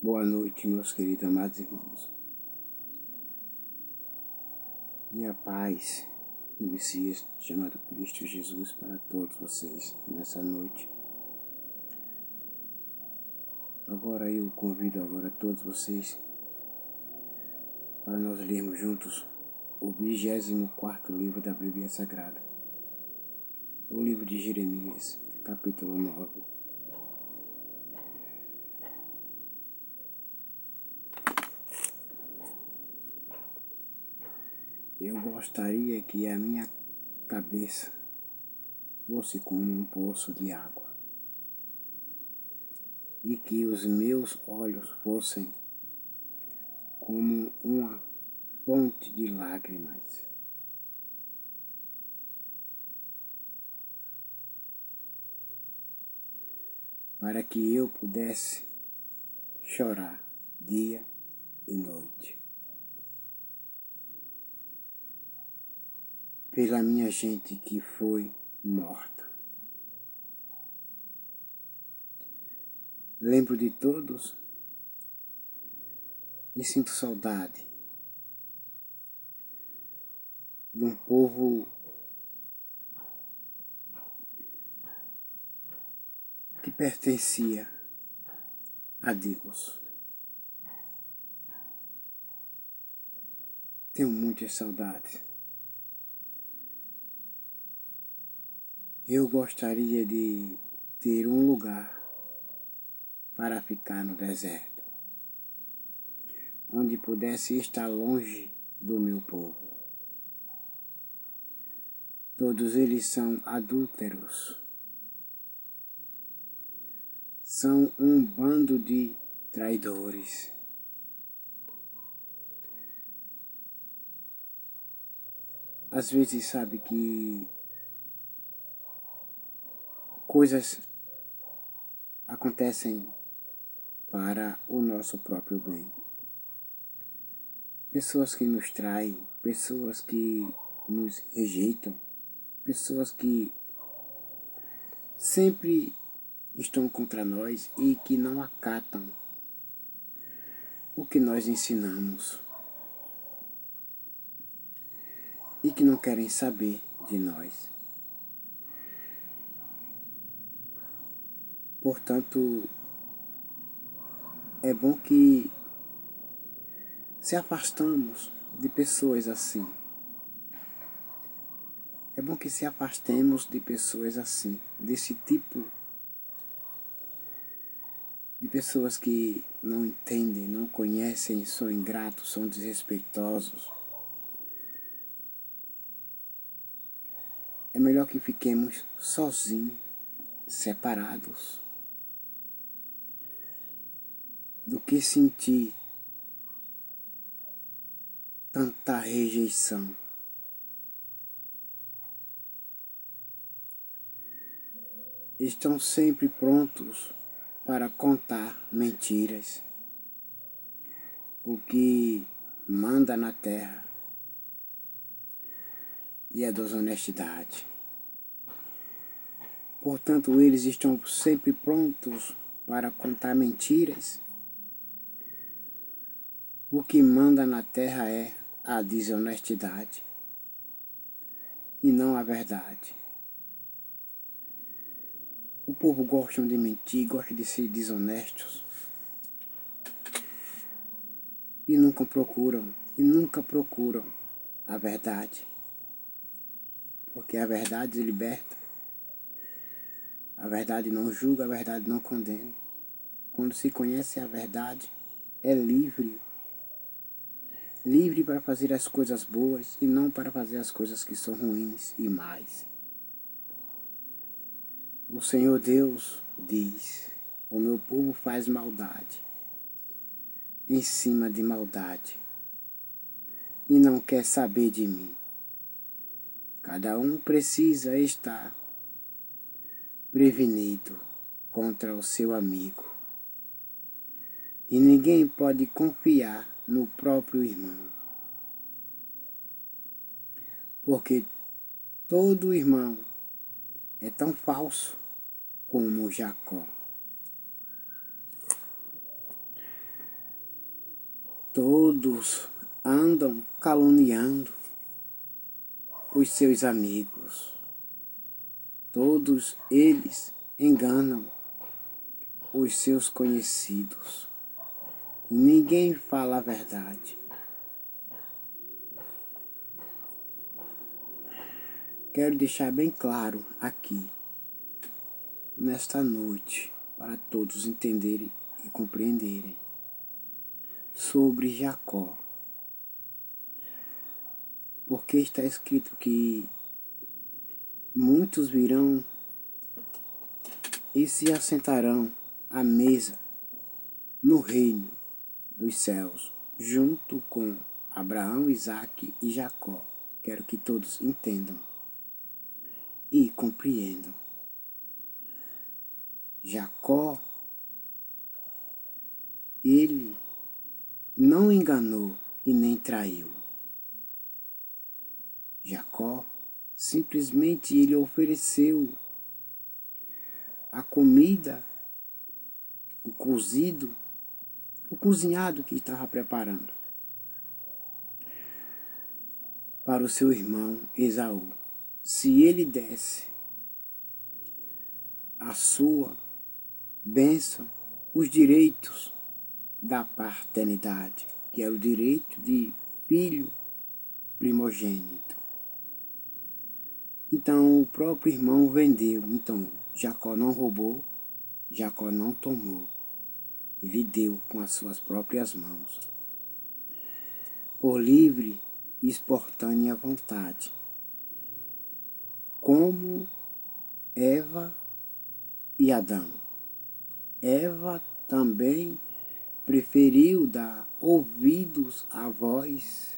Boa noite, meus queridos amados irmãos. E a paz do Messias, chamado Cristo Jesus, para todos vocês nessa noite. Agora eu convido todos vocês para nós lermos juntos o 24º livro da Bíblia Sagrada, o livro de Jeremias, capítulo 9. Eu gostaria que a minha cabeça fosse como um poço de água e que os meus olhos fossem como uma fonte de lágrimas. Para que eu pudesse chorar dia e noite pela minha gente que foi morta. Lembro de todos e sinto saudade de um povo que pertencia a Deus. Tenho muitas saudades. Eu gostaria de ter um lugar para ficar no deserto, onde pudesse estar longe do meu povo. Todos eles são adúlteros. São um bando de traidores. Às vezes sabe que coisas acontecem para o nosso próprio bem. Pessoas que nos traem, pessoas que nos rejeitam, pessoas que sempre estão contra nós e que não acatam o que nós ensinamos e que não querem saber de nós. Portanto, é bom que se afastamos de pessoas assim. É bom que se afastemos de pessoas assim, desse tipo de pessoas que não entendem, não conhecem, são ingratos, são desrespeitosos. É melhor que fiquemos sozinhos, separados, do que sentir tanta rejeição. Estão sempre prontos para contar mentiras. O que manda na terra e a desonestidade. Portanto, eles estão sempre prontos para contar mentiras. O que manda na terra é a desonestidade e não a verdade. O povo gosta de mentir, gosta de ser desonestos e nunca procuram a verdade, porque a verdade liberta, a verdade não julga, a verdade não condena. Quando se conhece a verdade, é livre para fazer as coisas boas e não para fazer as coisas que são ruins e más. O Senhor Deus diz: o meu povo faz maldade em cima de maldade e não quer saber de mim. Cada um precisa estar prevenido contra o seu amigo. E ninguém pode confiar no próprio irmão, porque todo irmão é tão falso como Jacó. Todos andam caluniando os seus amigos. Todos eles enganam os seus conhecidos. Ninguém fala a verdade. Quero deixar bem claro aqui, nesta noite, para todos entenderem e compreenderem, sobre Jacó. Porque está escrito que muitos virão e se assentarão à mesa no reino dos céus, junto com Abraão, Isaque e Jacó. Quero que todos entendam e compreendam. Jacó, ele não enganou e nem traiu. Jacó, simplesmente ele ofereceu a comida, o cozido, o cozinhado que estava preparando para o seu irmão Esaú. Se ele desse a sua bênção, os direitos da paternidade, que era o direito de filho primogênito. Então o próprio irmão vendeu. Então Jacó não roubou, Jacó não tomou. Ele deu com as suas próprias mãos, por livre e espontânea vontade, como Eva e Adão. Eva também preferiu dar ouvidos à voz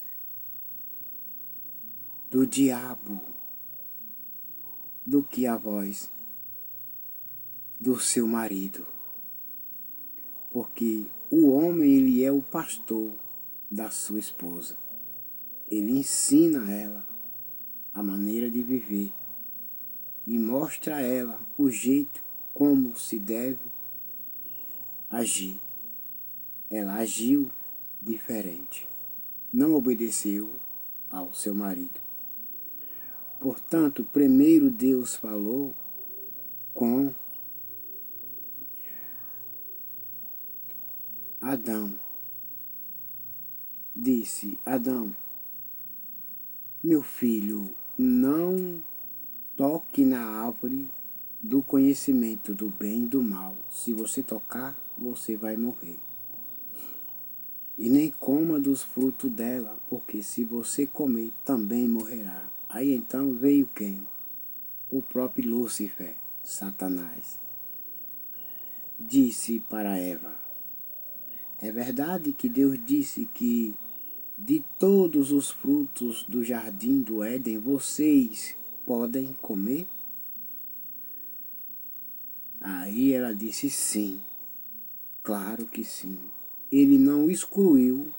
do diabo do que à voz do seu marido. Porque o homem, ele é o pastor da sua esposa. Ele ensina a ela a maneira de viver e mostra a ela o jeito como se deve agir. Ela agiu diferente, não obedeceu ao seu marido. Portanto, primeiro Deus falou com Adão. Disse: Adão, meu filho, não toque na árvore do conhecimento do bem e do mal. Se você tocar, você vai morrer. E nem coma dos frutos dela, porque se você comer, também morrerá. Aí então veio quem? O próprio Lúcifer, Satanás. Disse para Eva: é verdade que Deus disse que de todos os frutos do jardim do Éden vocês podem comer? Aí ela disse sim, claro que sim. Ele não excluiu.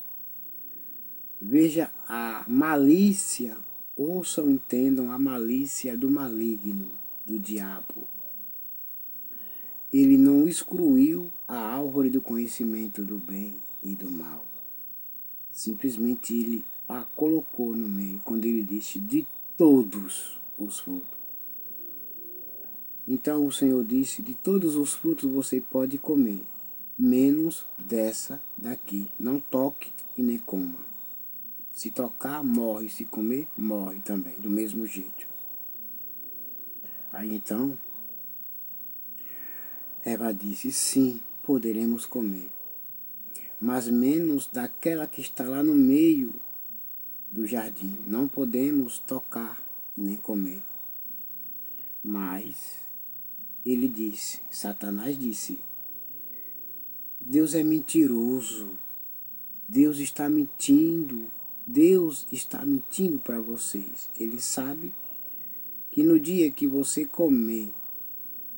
Veja a malícia, ouçam, entendam a malícia do maligno, do diabo. Ele não excluiu a árvore do conhecimento do bem e do mal. Simplesmente ele a colocou no meio, quando ele disse de todos os frutos. Então o Senhor disse: de todos os frutos você pode comer, menos dessa daqui. Não toque e nem coma. Se tocar, morre. Se comer, morre também, do mesmo jeito. Aí então, Eva disse: sim, poderemos comer, mas menos daquela que está lá no meio do jardim. Não podemos tocar nem comer. Mas ele disse, Satanás disse: Deus é mentiroso, Deus está mentindo, Deus está mentindo para vocês. Ele sabe que no dia que você comer,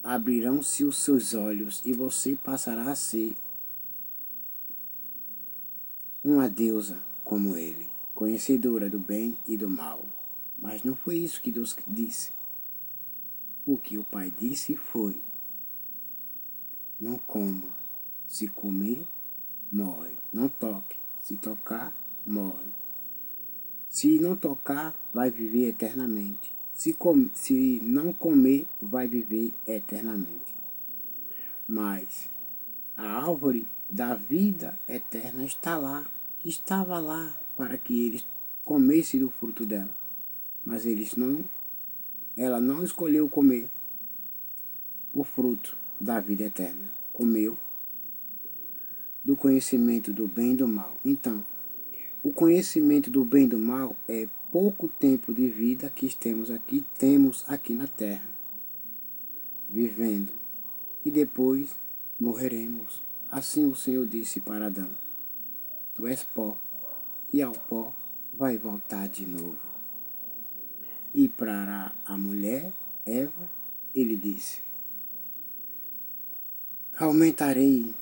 abrirão-se os seus olhos e você passará a ser uma deusa como ele, conhecedora do bem e do mal. Mas não foi isso que Deus disse. O que o Pai disse foi: não coma, se comer, morre. Não toque, Se tocar, morre. Se não tocar, vai viver eternamente. Se não comer, vai viver eternamente. Mas a árvore da vida eterna estava lá para que eles comessem do fruto dela. Mas ela não escolheu comer o fruto da vida eterna. Comeu do conhecimento do bem e do mal. Então, o conhecimento do bem e do mal é pouco tempo de vida que temos aqui na terra, vivendo, e depois morreremos. Assim o Senhor disse para Adão: tu és pó, e ao pó vai voltar de novo. E para a mulher, Eva, ele disse: aumentarei,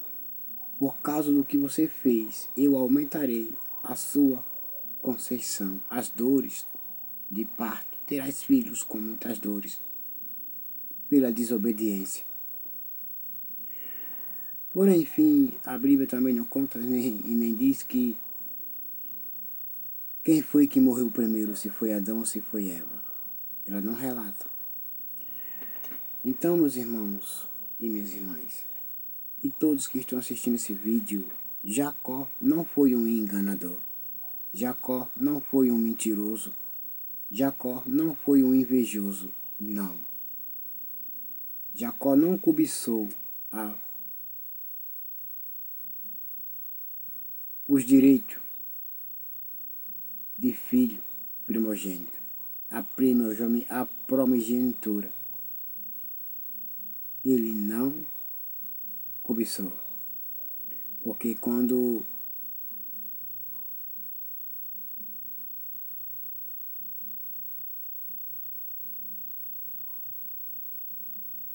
por causa do que você fez, eu aumentarei a sua conceição, as dores de parto. Terás filhos com muitas dores pela desobediência. Porém, enfim, a Bíblia também não conta nem diz que quem foi que morreu primeiro, se foi Adão ou se foi Eva. Ela não relata. Então, meus irmãos e minhas irmãs, e todos que estão assistindo esse vídeo, Jacó não foi um enganador. Jacó não foi um mentiroso. Jacó não foi um invejoso. Não. Jacó não cobiçou os direitos de filho primogênito, a primogenitura. Ele não cobiçou. Porque quando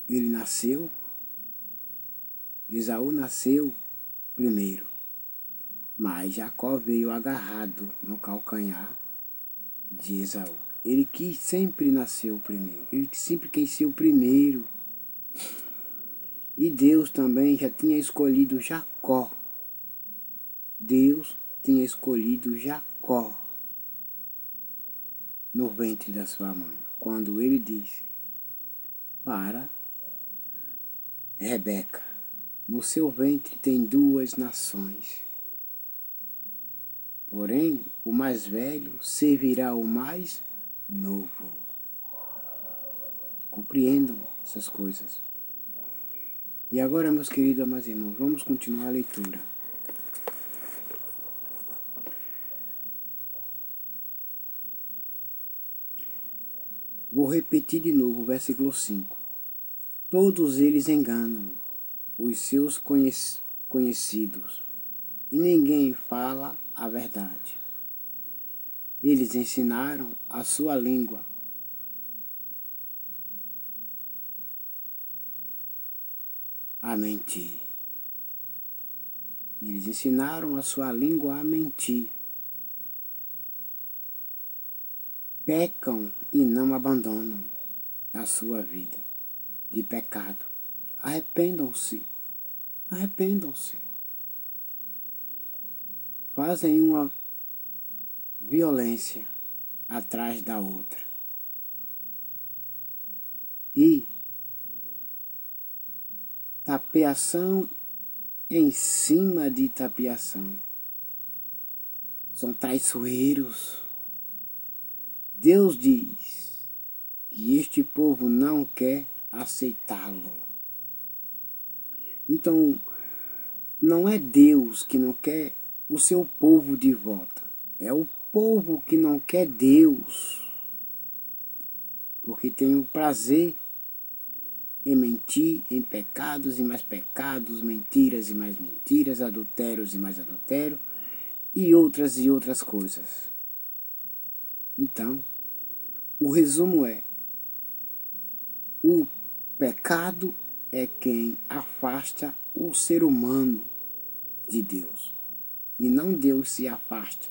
ele nasceu, Esaú nasceu primeiro, mas Jacó veio agarrado no calcanhar de Esaú. Ele que sempre nasceu primeiro, ele que sempre quis ser o primeiro. E Deus também já tinha escolhido Jacó. Deus tinha escolhido Jacó no ventre da sua mãe, quando ele disse para Rebeca: no seu ventre tem 2 nações. Porém, o mais velho servirá ao mais novo. Compreendam essas coisas. E agora, meus queridos amados irmãos, vamos continuar a leitura. Vou repetir de novo o versículo 5. Todos eles enganam os seus conhecidos, e ninguém fala a verdade. Eles ensinaram a sua língua a mentir. Eles ensinaram a sua língua a mentir. Pecam e não abandonam a sua vida de pecado. Arrependam-se. Arrependam-se. Fazem uma violência atrás da outra. E tapeação em cima de tapeação. São traiçoeiros. Deus diz que este povo não quer aceitá-lo. Então, não é Deus que não quer o seu povo de volta. É o povo que não quer Deus. Porque tem o prazer em mentir, em pecados e mais pecados, mentiras e mais mentiras, adultérios e mais adultérios, e outras coisas. Então, o resumo é: o pecado é quem afasta o ser humano de Deus. E não Deus se afasta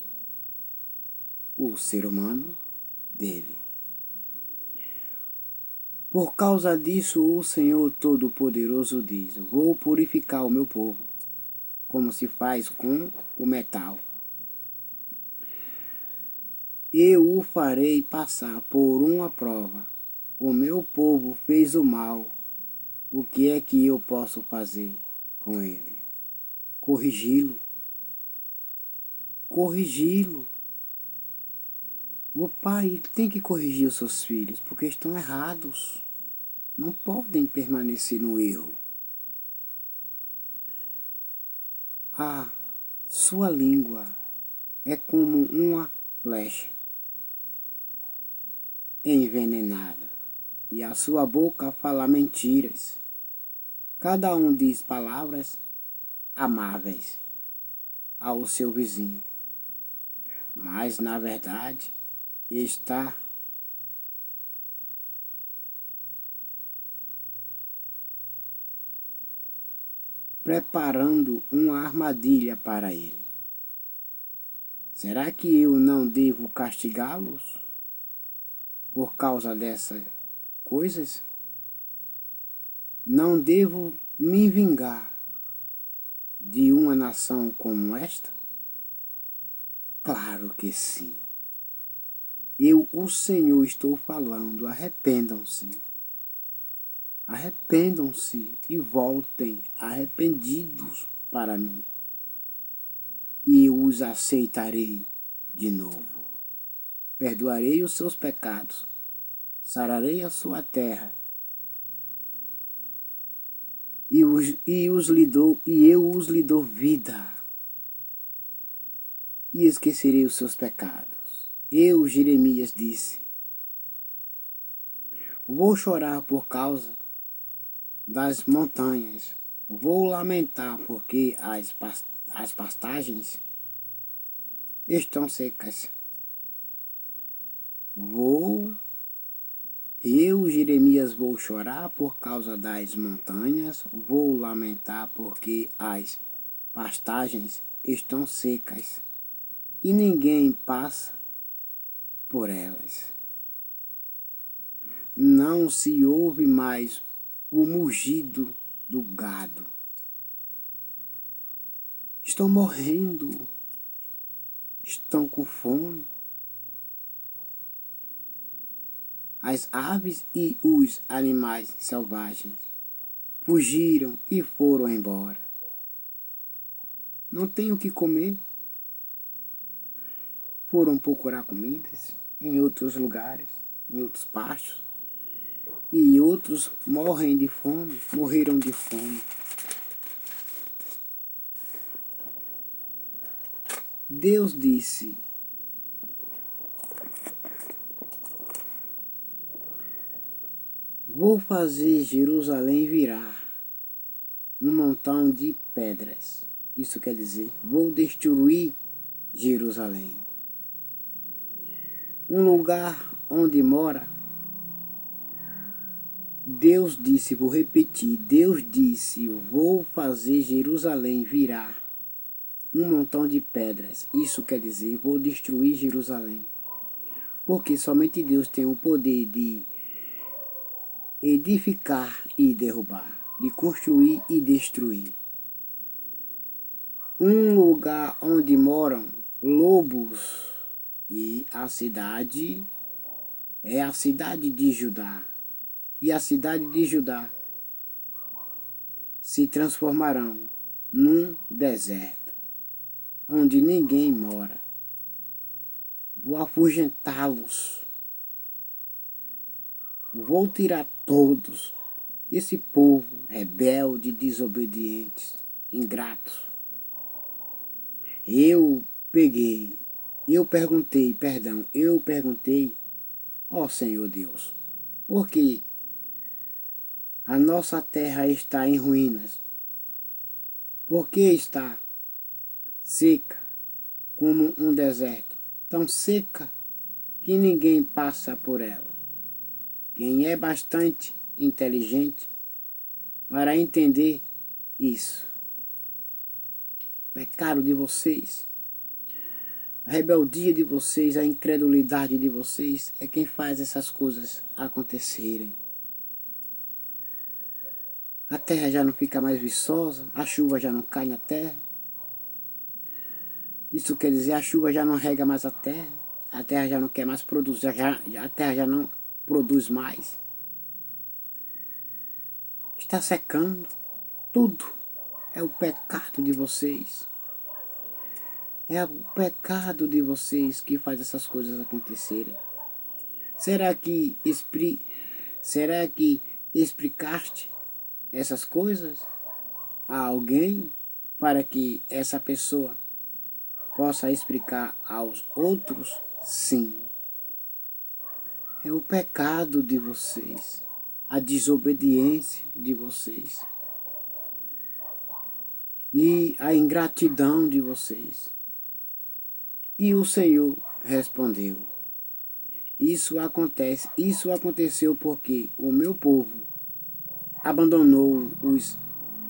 o ser humano dele. Por causa disso, o Senhor Todo-Poderoso diz: vou purificar o meu povo, como se faz com o metal. Eu o farei passar por uma prova. O meu povo fez o mal. O que é que eu posso fazer com ele? Corrigi-lo. Corrigi-lo. O pai tem que corrigir os seus filhos, porque estão errados. Não podem permanecer no erro. A sua língua é como uma flecha envenenada, e a sua boca fala mentiras. Cada um diz palavras amáveis ao seu vizinho, mas na verdade está preparando uma armadilha para ele. Será que eu não devo castigá-los por causa dessas coisas? Não devo me vingar de uma nação como esta? Claro que sim. Eu, o Senhor, estou falando. Arrependam-se. Arrependam-se e voltem arrependidos para mim. E eu os aceitarei de novo. Perdoarei os seus pecados. Sararei a sua terra. E eu os lhe dou vida. E esquecerei os seus pecados. Eu, Jeremias, disse: vou chorar por causa das montanhas. Vou lamentar porque as pastagens estão secas. Eu, Jeremias, vou chorar por causa das montanhas. Vou lamentar porque as pastagens estão secas e ninguém passa por elas. Não se ouve mais o mugido do gado. Estão morrendo, estão com fome. As aves e os animais selvagens fugiram e foram embora. Não têm o que comer. Foram procurar comidas em outros lugares, em outros pastos. E outros morrem de fome, morreram de fome. Deus disse: vou fazer Jerusalém virar um montão de pedras. Isso quer dizer, vou destruir Jerusalém. Um lugar onde mora. Deus disse, vou repetir, Deus disse, vou fazer Jerusalém virar um montão de pedras. Isso quer dizer, vou destruir Jerusalém. Porque somente Deus tem o poder de edificar e derrubar, de construir e destruir. Um lugar onde moram lobos, e a cidade é a cidade de Judá. E a cidade de Judá se transformarão num deserto, onde ninguém mora. Vou afugentá-los. Vou tirar todos esse povo rebelde, desobedientes, ingratos. Eu perguntei, ó Senhor Deus, por que a nossa terra está em ruínas? Por que está seca como um deserto? Tão seca que ninguém passa por ela. Quem é bastante inteligente para entender isso? O pecado de vocês, a rebeldia de vocês, a incredulidade de vocês é quem faz essas coisas acontecerem. A terra já não fica mais viçosa, a chuva já não cai na terra. Isso quer dizer, a chuva já não rega mais a terra. A terra já não quer mais produzir, a terra já não produz mais. Está secando. Tudo é o pecado de vocês. É o pecado de vocês que faz essas coisas acontecerem. Será que explicaste essas coisas a alguém para que essa pessoa possa explicar aos outros? Sim. É o pecado de vocês, a desobediência de vocês e a ingratidão de vocês. E o Senhor respondeu: isso aconteceu porque o meu povo abandonou os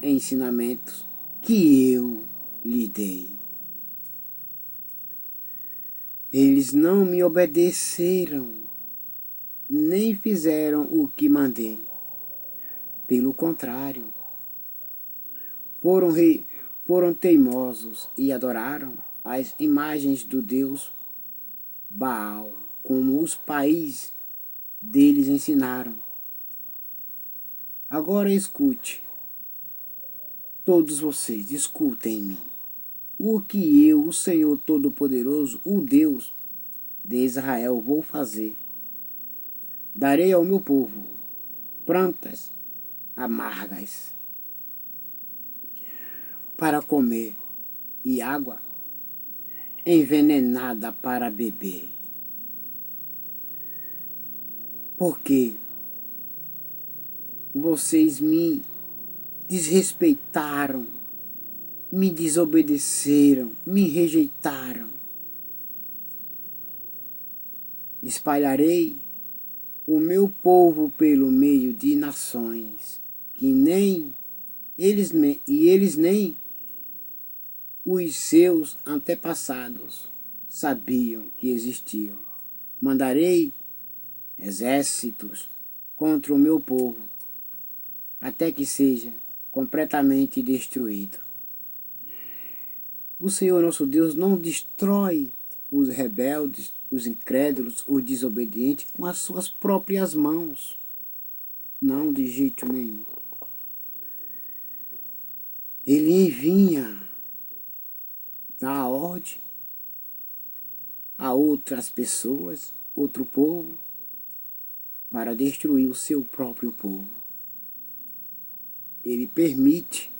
ensinamentos que eu lhe dei. Eles não me obedeceram, nem fizeram o que mandei. Pelo contrário, foram teimosos e adoraram as imagens do Deus Baal, como os pais deles ensinaram. Agora escute, todos vocês, escutem-me. O que eu, o Senhor Todo-Poderoso, o Deus de Israel, vou fazer? Darei ao meu povo plantas amargas para comer e água envenenada para beber. Porque vocês me desrespeitaram, me desobedeceram, me rejeitaram. Espalharei o meu povo pelo meio de nações, que nem eles nem os seus antepassados sabiam que existiam. Mandarei exércitos contra o meu povo, até que seja completamente destruído. O Senhor nosso Deus não destrói os rebeldes, os incrédulos, os desobedientes com as suas próprias mãos. Não, de jeito nenhum. Ele envia a ordem a outras pessoas, outro povo, para destruir o seu próprio povo. Ele permite,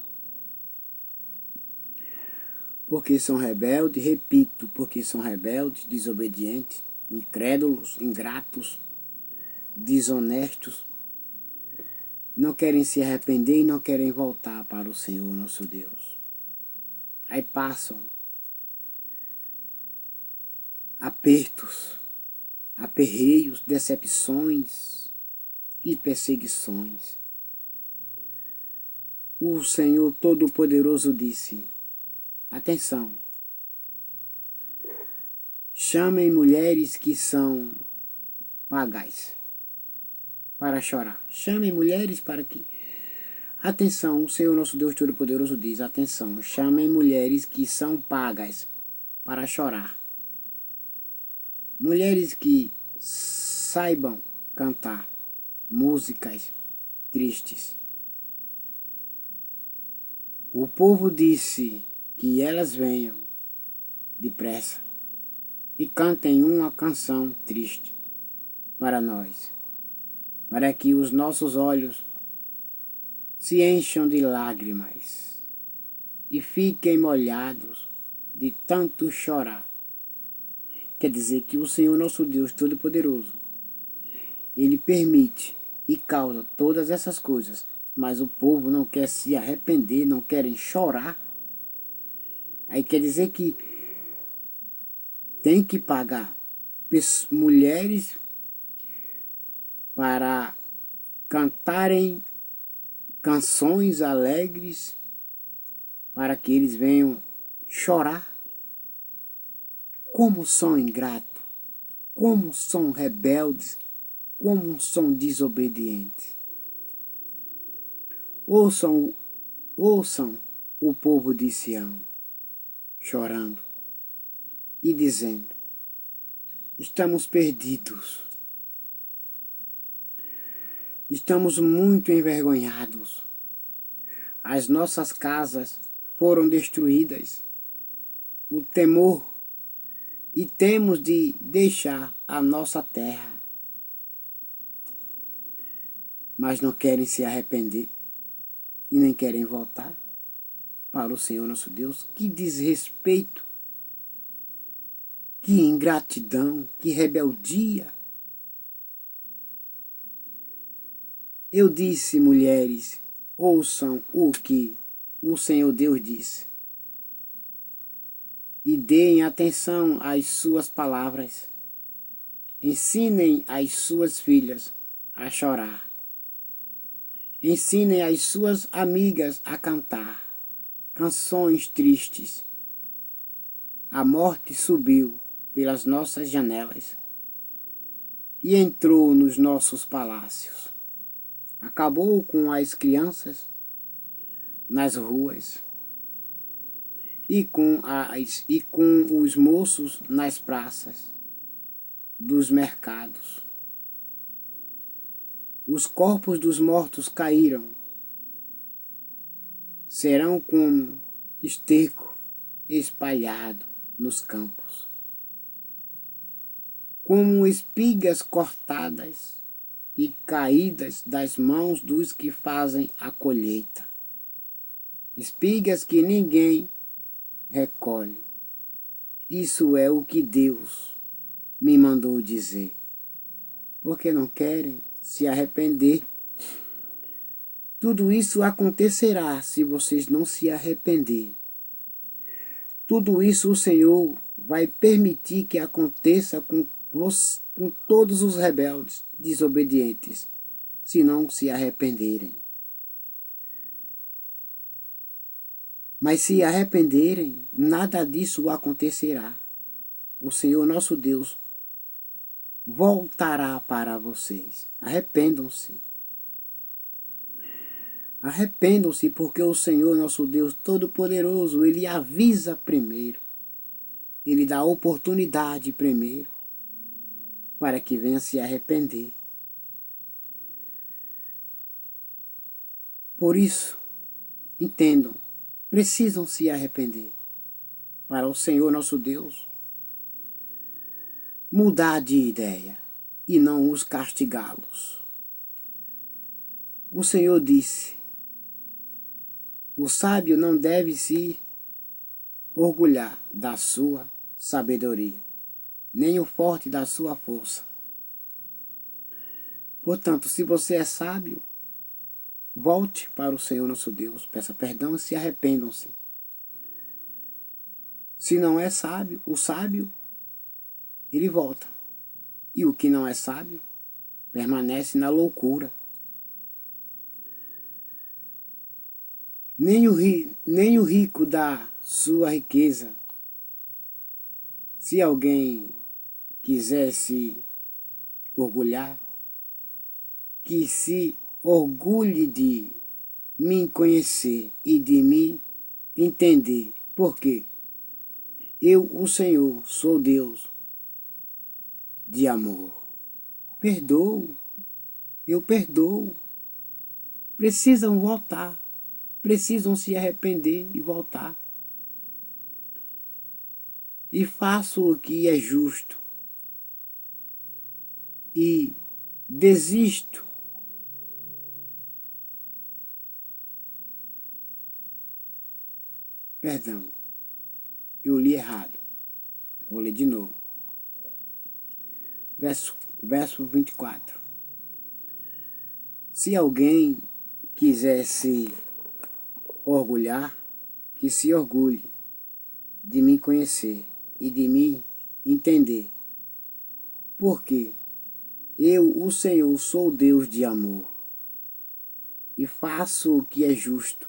porque são rebeldes, repito, porque são rebeldes, desobedientes, incrédulos, ingratos, desonestos, não querem se arrepender e não querem voltar para o Senhor nosso Deus. Aí passam apertos, aperreios, decepções e perseguições. O Senhor Todo-Poderoso disse: atenção, chamem mulheres que são pagas para chorar. Chamem mulheres para que... Atenção, o Senhor nosso Deus Todo-Poderoso diz: atenção, chamem mulheres que são pagas para chorar. Mulheres que saibam cantar músicas tristes. O povo disse que elas venham depressa e cantem uma canção triste para nós, para que os nossos olhos se encham de lágrimas e fiquem molhados de tanto chorar. Quer dizer que o Senhor nosso Deus Todo-Poderoso, Ele permite e causa todas essas coisas, mas o povo não quer se arrepender, não querem chorar. Aí quer dizer que tem que pagar mulheres para cantarem canções alegres para que eles venham chorar. Como são ingratos, como são rebeldes, como são desobedientes. Ouçam o povo de Sião chorando e dizendo: estamos perdidos. Estamos muito envergonhados. As nossas casas foram destruídas. O temor, e temos de deixar a nossa terra. Mas não querem se arrepender e nem querem voltar para o Senhor nosso Deus. Que desrespeito, que ingratidão, que rebeldia. Eu disse, mulheres, ouçam o que o Senhor Deus disse e deem atenção às suas palavras. Ensinem as suas filhas a chorar. Ensinem as suas amigas a cantar canções tristes. A morte subiu pelas nossas janelas e entrou nos nossos palácios. Acabou com as crianças nas ruas e com os moços nas praças dos mercados. Os corpos dos mortos caíram, serão como esterco espalhado nos campos, como espigas cortadas e caídas das mãos dos que fazem a colheita. Espigas que ninguém recolhe. Isso é o que Deus me mandou dizer. Porque não querem se arrepender. Tudo isso acontecerá se vocês não se arrepender. Tudo isso o Senhor vai permitir que aconteça com todos os rebeldes, desobedientes, se não se arrependerem. Mas se arrependerem, nada disso acontecerá. O Senhor nosso Deus voltará para vocês. Arrependam-se. Arrependam-se, porque o Senhor nosso Deus Todo-Poderoso, Ele avisa primeiro. Ele dá oportunidade primeiro para que venha se arrepender. Por isso, entendam, precisam se arrepender para o Senhor nosso Deus mudar de ideia e não os castigá-los. O Senhor disse: o sábio não deve se orgulhar da sua sabedoria, nem o forte da sua força. Portanto, se você é sábio, volte para o Senhor nosso Deus, peça perdão e se arrependam-se. Se não é sábio, o sábio, ele volta. E o que não é sábio, permanece na loucura. Nem o rico dá sua riqueza. Se alguém quiser se orgulhar, que se orgulhe de me conhecer e de me entender. Por quê? Eu, o Senhor, sou Deus de amor. Perdoo, eu perdoo. Precisam voltar, precisam se arrepender e voltar. E faço o que é justo. E desisto Perdão, eu li errado. Vou ler de novo. Verso 24. Se alguém quiser se orgulhar, que se orgulhe de me conhecer e de me entender. Porque eu, o Senhor, sou Deus de amor e faço o que é justo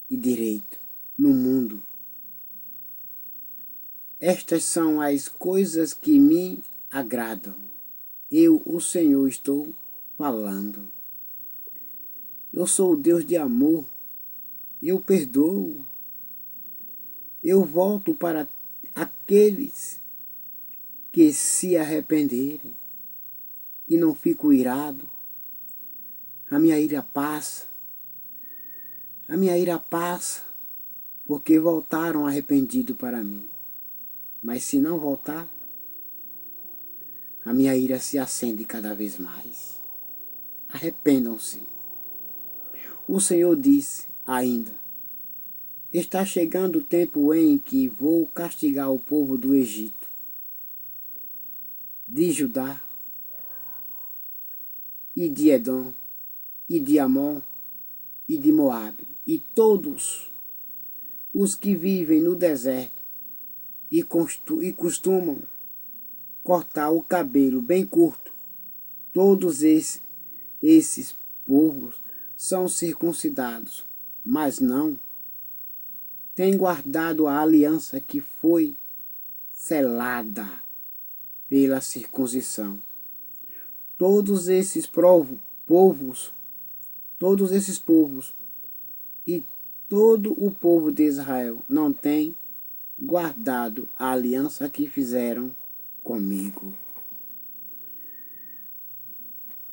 e direito no mundo. Estas são as coisas que me agradam. Eu, o Senhor, estou falando. Eu sou o Deus de amor. Eu perdoo. Eu volto para aqueles que se arrependerem e não fico irado, a minha ira passa. A minha ira passa porque voltaram arrependidos para mim. Mas se não voltar, a minha ira se acende cada vez mais. Arrependam-se. O Senhor disse ainda: está chegando o tempo em que vou castigar o povo do Egito, de Judá, e de Edom, e de Amon, e de Moabe, e todos os que vivem no deserto e costumam cortar o cabelo bem curto. Todos esses povos são circuncidados, mas não têm guardado a aliança que foi selada pela circuncisão. Todos esses povos e todo o povo de Israel não tem guardado a aliança que fizeram comigo.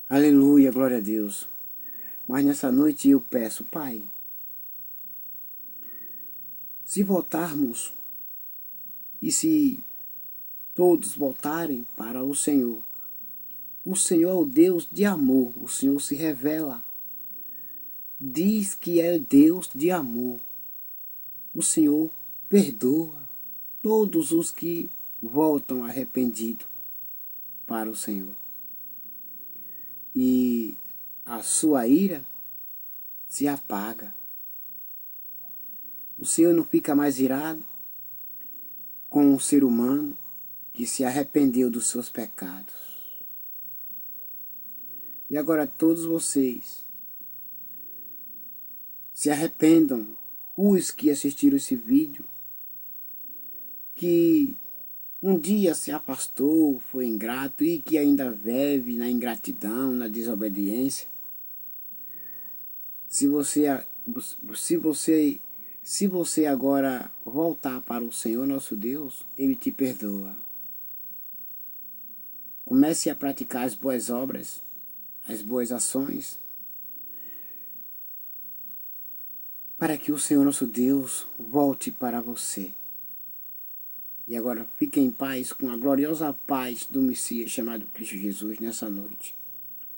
Aleluia, glória a Deus. Mas nessa noite eu peço, Pai, se voltarmos e se todos voltarem para o Senhor é o Deus de amor, o Senhor se revela, diz que é Deus de amor. O Senhor perdoa todos os que voltam arrependidos para o Senhor. E a sua ira se apaga. O Senhor não fica mais irado com o ser humano que se arrependeu dos seus pecados. E agora todos vocês se arrependam, os que assistiram esse vídeo, que um dia se afastou, foi ingrato e que ainda vive na ingratidão, na desobediência. Se você agora voltar para o Senhor nosso Deus, Ele te perdoa. Comece a praticar as boas obras, as boas ações, para que o Senhor nosso Deus volte para você. E agora fique em paz com a gloriosa paz do Messias chamado Cristo Jesus nessa noite.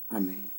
Amém.